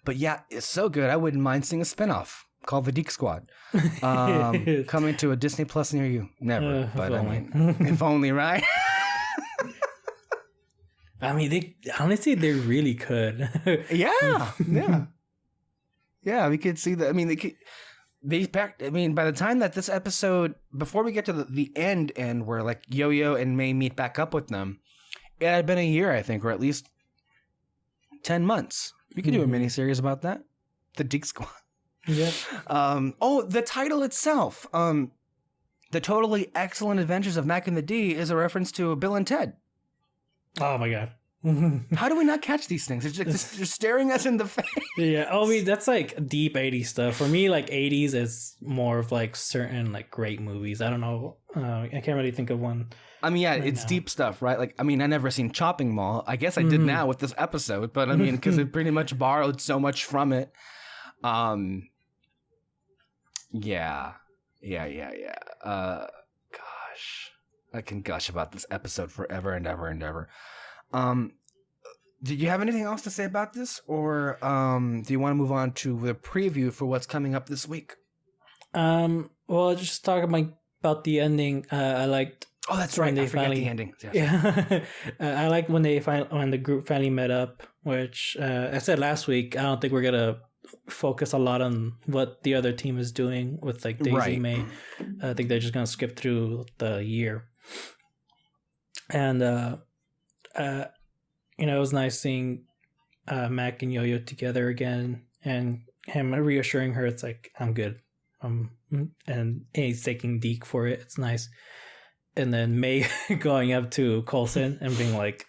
But yeah, it's so good. I wouldn't mind seeing a spinoff called The Deke Squad, coming to a Disney Plus near you. Never, but I mean, if only, right?
I mean, they really could.
Yeah. We could see that. I mean, by the time that this episode, before we get to the end where like Yo-Yo and May meet back up with them, it had been a year, I think, or at least 10 months. We could do a miniseries about that. The Deke Squad.
Yeah.
The title itself, The Totally Excellent Adventures of Mack and the D, is a reference to Bill and Ted.
Oh my god.
How do we not catch these things? It's just they're staring us in the face.
Yeah. Oh, I mean, that's like deep 80s stuff. For me, like 80s is more of like certain like great movies. I don't know. I can't really think of one.
I mean, yeah, it's deep stuff, right? Like, I mean, I never seen Chopping Mall. I guess I did now with this episode, but I mean, because it pretty much borrowed so much from it. Yeah. Gosh, I can gush about this episode forever and ever and ever. Did you have anything else to say about this, or do you want to move on to the preview for what's coming up this week?
Well, just talking about the ending. I liked.
Oh, that's right. I forgot the ending. Yes.
Yeah, I liked when the group finally met up. Which I said last week. I don't think we're gonna focus a lot on what the other team is doing with like Daisy May. I think they're just gonna skip through the year. And it was nice seeing Mack and Yo-Yo together again, and him reassuring her it's like, I'm good. And he's taking Deke for it. It's nice. And then May going up to Coulson and being like,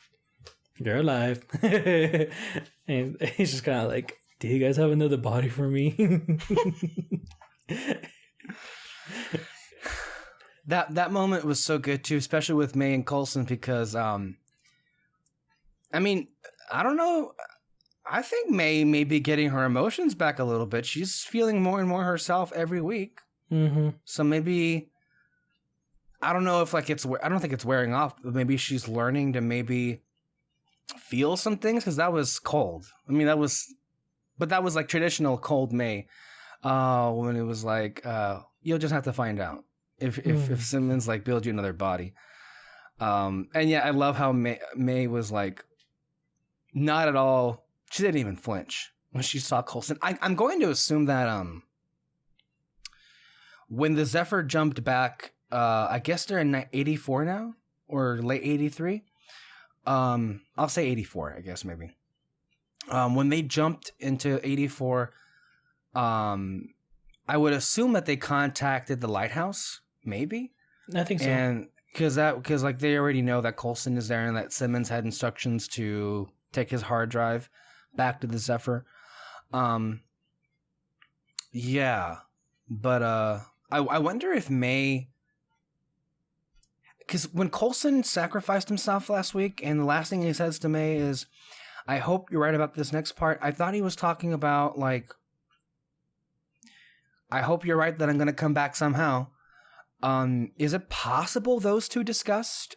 you're alive. And he's just kind of like, do you guys have another body for me?
That moment was so good too, especially with May and Coulson, because I mean, I don't know. I think May may be getting her emotions back a little bit. She's feeling more and more herself every week.
Mm-hmm.
So maybe, I don't know if like I don't think it's wearing off, but maybe she's learning to maybe feel some things, because that was cold. I mean, that was like traditional cold May, when it was like, you'll just have to find out if Simmons like builds you another body. And yeah, I love how May was like, not at all. She didn't even flinch when she saw Coulson. I'm going to assume that when the Zephyr jumped back, I guess they're in 84 now, or late 83. I'll say 84, I guess, maybe. When they jumped into 84, I would assume that they contacted the lighthouse, maybe.
I think so.
And because like they already know that Coulson is there and that Simmons had instructions to take his hard drive back to the Zephyr. Yeah, but I wonder if May, because when Coulson sacrificed himself last week, and the last thing he says to May is, "I hope you're right about this next part." I thought he was talking about like, "I hope you're right that I'm going to come back somehow." Is it possible those two discussed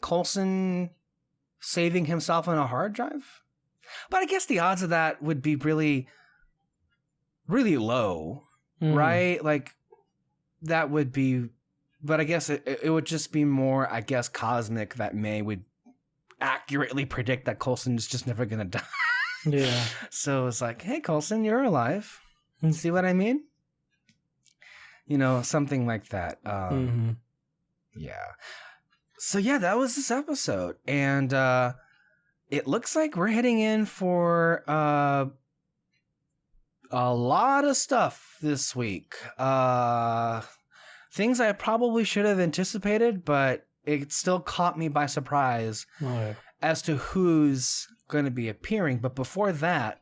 Coulson saving himself on a hard drive? But I guess the odds of that would be really, really low, right? Like, that would be, but I guess it would just be more, I guess, cosmic that May would accurately predict that Coulson is just never going to die.
Yeah.
So it's like, hey, Coulson, you're alive. See what I mean? You know, something like that. Yeah. So yeah, that was this episode. And it looks like we're heading in for a lot of stuff this week. Things I probably should have anticipated, but it still caught me by surprise as to who's going to be appearing. But before that,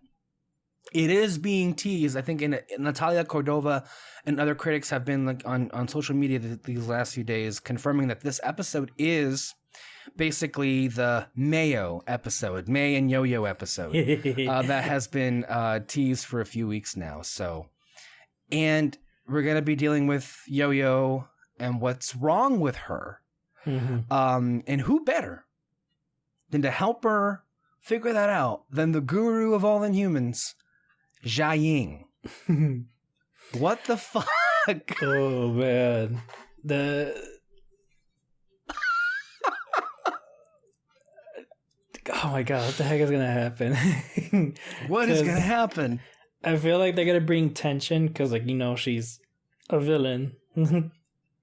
it is being teased. I think in Natalia Cordova and other critics have been like on social media these last few days confirming that this episode is basically the Mayo episode, May and Yo-Yo episode that has been teased for a few weeks now. So, and we're going to be dealing with Yo-Yo and what's wrong with her. And who better than to help her figure that out than the guru of all Inhumans, Jia Ying. What the fuck?
Oh man, oh my god, what the heck is gonna happen?
What is gonna happen?
I feel like they're gonna bring tension because, like, you know, she's a villain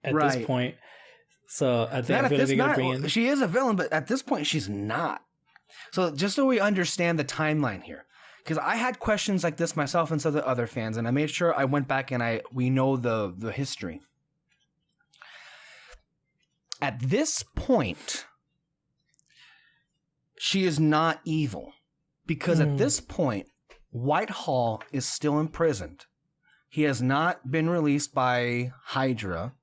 at this point. So I feel like they're gonna bring in.
She is a villain, but at this point, she's not. So just so we understand the timeline here, because I had questions like this myself and so did other fans, and I made sure I went back and we know the history. At this point, she is not evil, because at this point, Whitehall is still imprisoned. He has not been released by Hydra,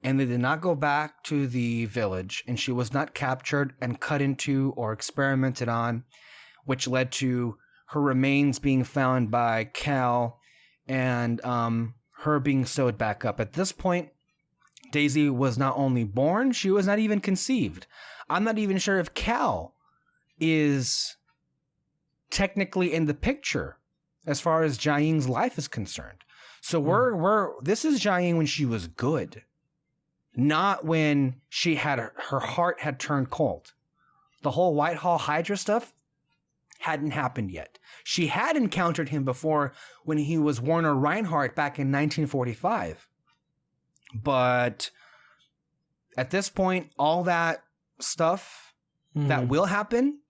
and they did not go back to the village, and she was not captured and cut into or experimented on, which led to her remains being found by Cal and her being sewed back up. At this point, Daisy was not only born, she was not even conceived. I'm not even sure if Cal is technically in the picture as far as Jia Ying's life is concerned. So this is Jia Ying when she was good, not when she had her heart had turned cold. The whole Whitehall Hydra stuff hadn't happened yet. She had encountered him before when he was Werner Reinhardt back in 1945. But at this point, all that stuff that will happen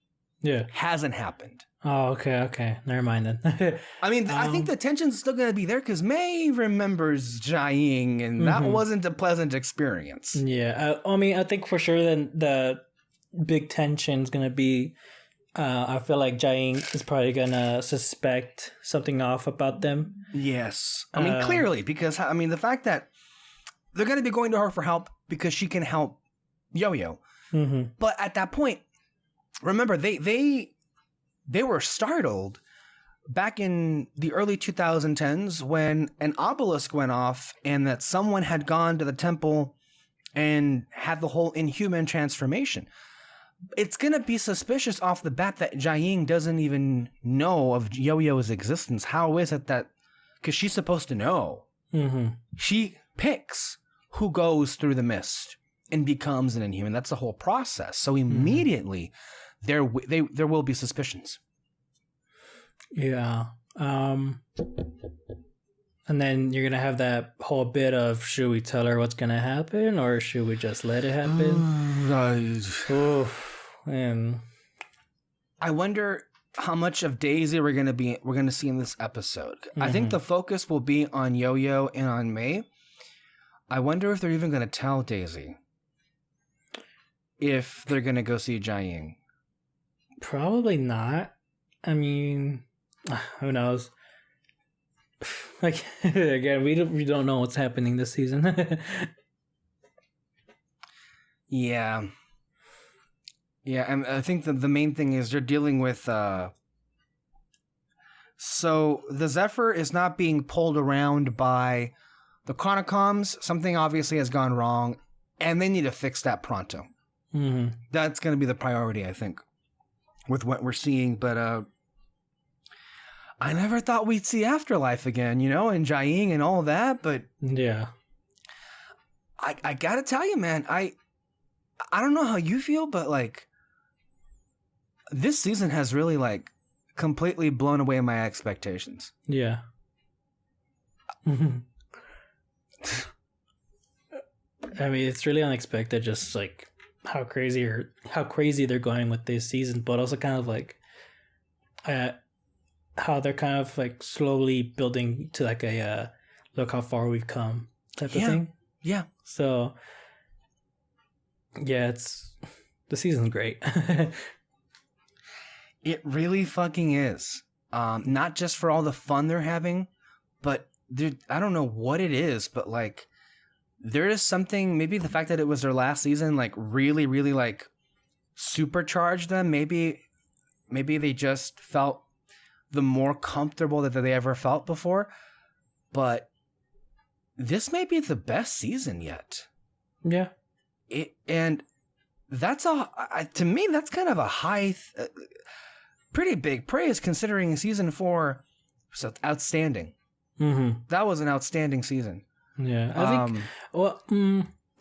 hasn't happened.
Oh, okay. Never mind then.
I mean, I think the tension's still going to be there because May remembers Jia Ying, and that wasn't a pleasant experience.
Yeah, I mean, I think for sure then the big tension's going to be, I feel like Jia Ying is probably going to suspect something off about them. Yes.
I mean, clearly, because, I mean, the fact that they're going to be going to her for help because she can help Yo-Yo. But at that point, remember, they they were startled back in the early 2010s when an obelisk went off and that someone had gone to the temple and had the whole inhuman transformation. It's going to be suspicious off the bat that Jiaying doesn't even know of Yo-Yo's existence. How is it that... Because she's supposed to know.
Mm-hmm.
She picks who goes through the mist and becomes an inhuman. That's the whole process. So immediately, there will be suspicions.
Yeah. And then you're going to have that whole bit of, should we tell her what's going to happen or should we just let it happen? Oof. And
I wonder how much of Daisy we're going to see in this episode. I think the focus will be on Yo-Yo and on May. I wonder if they're even going to tell Daisy if they're going to go see Jiaying.
Probably not. I mean, who knows? Like, again, we don't know what's happening this season.
Yeah. And I think that the main thing is they're dealing with... So the Zephyr is not being pulled around by the Chronicoms. Something obviously has gone wrong, and they need to fix that pronto.
Mm-hmm.
That's going to be the priority, I think, with what we're seeing. But I never thought we'd see Afterlife again, and Jiaying and all that. But
yeah,
I got to tell you, man, I don't know how you feel, but like this season has really like completely blown away my expectations.
Yeah. I mean, it's really unexpected, just like how crazy they're going with this season, but also kind of like how they're kind of like slowly building to like a look how far we've come type of thing.
Yeah.
So yeah, the season's great.
It really fucking is. Not just for all the fun they're having, but I don't know what it is, but like there is something, maybe the fact that it was their last season, like really, really like supercharged them. Maybe they just felt the more comfortable that they ever felt before. But this may be the best season yet.
Yeah.
And that's to me, that's kind of a high, pretty big praise considering season 4 was outstanding.
Mm-hmm.
That was an outstanding season.
Yeah, I think. Well,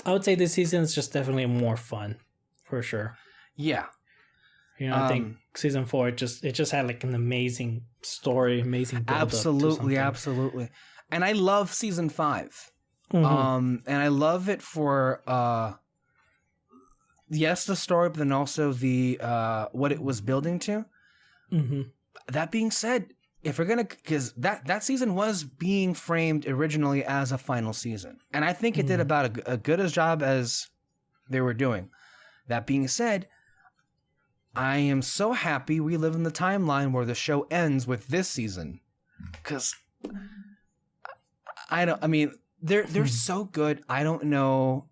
I would say this season is just definitely more fun, for sure.
Yeah,
I think season 4 it just had like an amazing story, amazing build
absolutely. And I love season 5.
Mm-hmm.
And I love it for yes, the story, but then also the what it was building to.
Mm-hmm.
That being said, if we're gonna, because that season was being framed originally as a final season, and I think it did about a good as job as they were doing. That being said, I am so happy we live in the timeline where the show ends with this season, because they're so good. I don't know.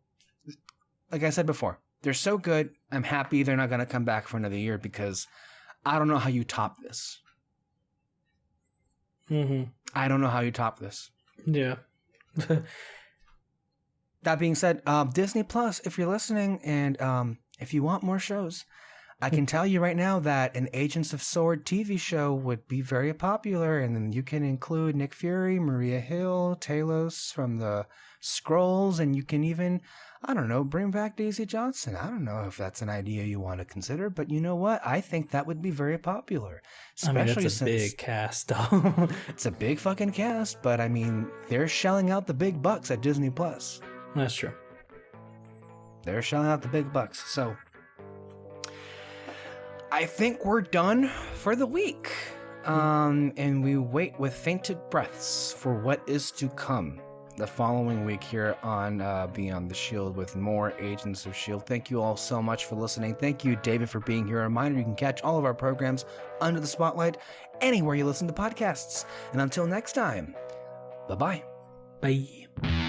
Like I said before, they're so good. I'm happy they're not gonna come back for another year because I don't know how you top this.
Mm-hmm.
I don't know how you top this.
Yeah.
That being said, Disney Plus, if you're listening and if you want more shows, I can tell you right now that an Agents of S.H.I.E.L.D. TV show would be very popular, and then you can include Nick Fury, Maria Hill, Talos from the Skrulls, and you can even, I don't know, bring back Daisy Johnson. I don't know if that's an idea you want to consider, but you know what? I think that would be very popular.
Especially it's a big cast, though.
It's a big fucking cast, but I mean, they're shelling out the big bucks at Disney Plus.
That's true.
They're shelling out the big bucks. So I think we're done for the week. And we wait with fainted breaths for what is to come the following week here on Beyond the Shield with more Agents of S.H.I.E.L.D. Thank you all so much for listening. Thank you, David, for being here. A reminder, you can catch all of our programs Under the Spotlight anywhere you listen to podcasts. And until next time, bye-bye.
Bye.